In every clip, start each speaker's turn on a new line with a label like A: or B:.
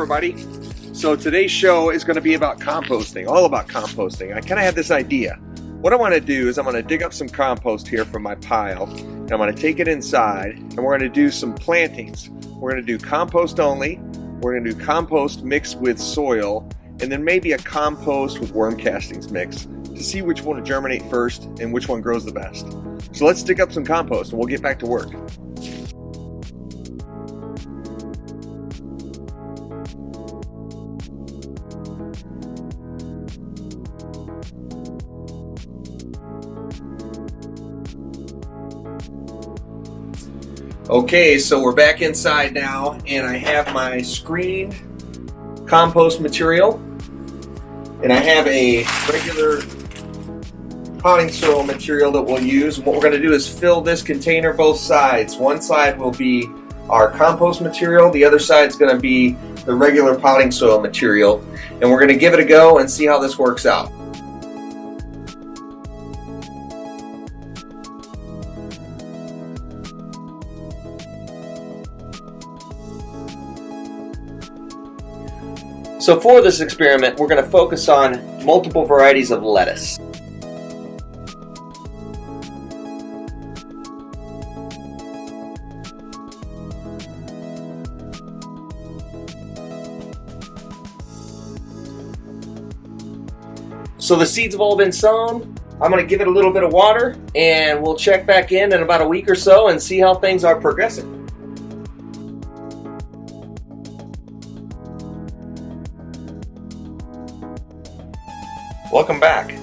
A: everybody. So today's show is going to be about composting, all about composting. I kind of had this idea. What I want to do is I'm going to dig up some compost here from my pile, and I'm going to take it inside, and we're going to do some plantings. We're going to do compost only, we're going to do compost mixed with soil, and then maybe a compost with worm castings mix to see which one will germinate first and which one grows the best. So let's dig up some compost and we'll get back to work. Okay, so we're back inside now, and I have my screened compost material, and I have a regular potting soil material that we'll use. And what we're going to do is fill this container both sides. One side will be our compost material, the other side is going to be the regular potting soil material, and we're going to give it a go and see how this works out. So for this experiment, we're going to focus on multiple varieties of lettuce. So the seeds have all been sown. I'm going to give it a little bit of water, and we'll check back in about a week or so and see how things are progressing. Welcome back.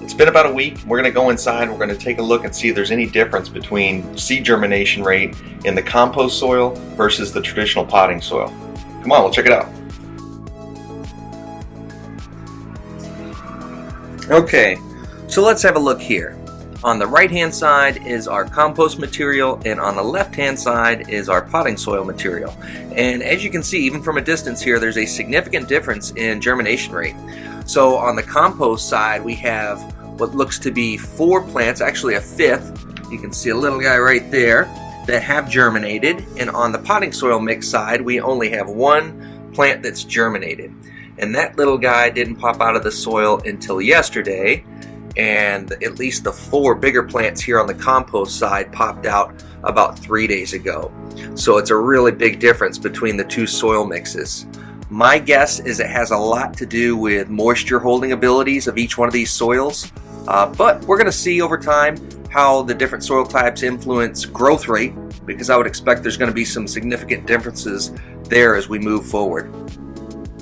A: It's been about a week. We're going to go inside. We're going to take a look and see if there's any difference between seed germination rate in the compost soil versus the traditional potting soil. Come on, we'll check it out. Okay, so let's have a look here. On the right hand side is our compost material, and on the left hand side is our potting soil material. And as you can see, even from a distance here, there's a significant difference in germination rate. So on the compost side, we have what looks to be 4 plants, actually a 5th. You can see a little guy right there that have germinated. And on the potting soil mix side, we only have 1 plant that's germinated. And that little guy didn't pop out of the soil until yesterday. And at least the 4 bigger plants here on the compost side popped out about 3 days ago. So it's a really big difference between the 2 soil mixes. My guess is it has a lot to do with moisture holding abilities of each one of these soils, but we're going to see over time how the different soil types influence growth rate, because I would expect there's going to be some significant differences there as we move forward.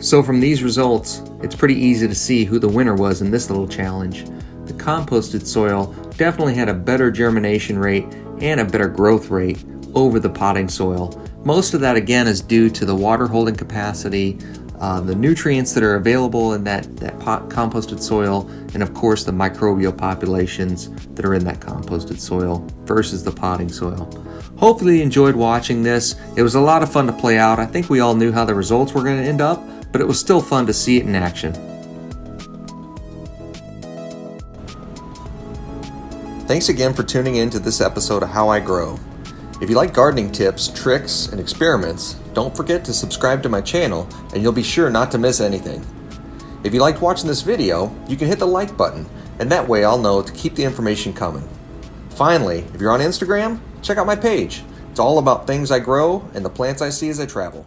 B: So from these results, it's pretty easy to see who the winner was in this little challenge. The composted soil definitely had a better germination rate and a better growth rate over the potting soil. Most of that again is due to the water holding capacity, the nutrients that are available in that composted soil, and of course the microbial populations that are in that composted soil versus the potting soil. Hopefully you enjoyed watching this. It was a lot of fun to play out. I think we all knew how the results were going to end up, but it was still fun to see it in action.
C: Thanks again for tuning in to this episode of How I Grow. If you like gardening tips, tricks, and experiments, don't forget to subscribe to my channel and you'll be sure not to miss anything. If you liked watching this video, you can hit the like button, and that way I'll know to keep the information coming. Finally, if you're on Instagram, check out my page. It's all about things I grow and the plants I see as I travel.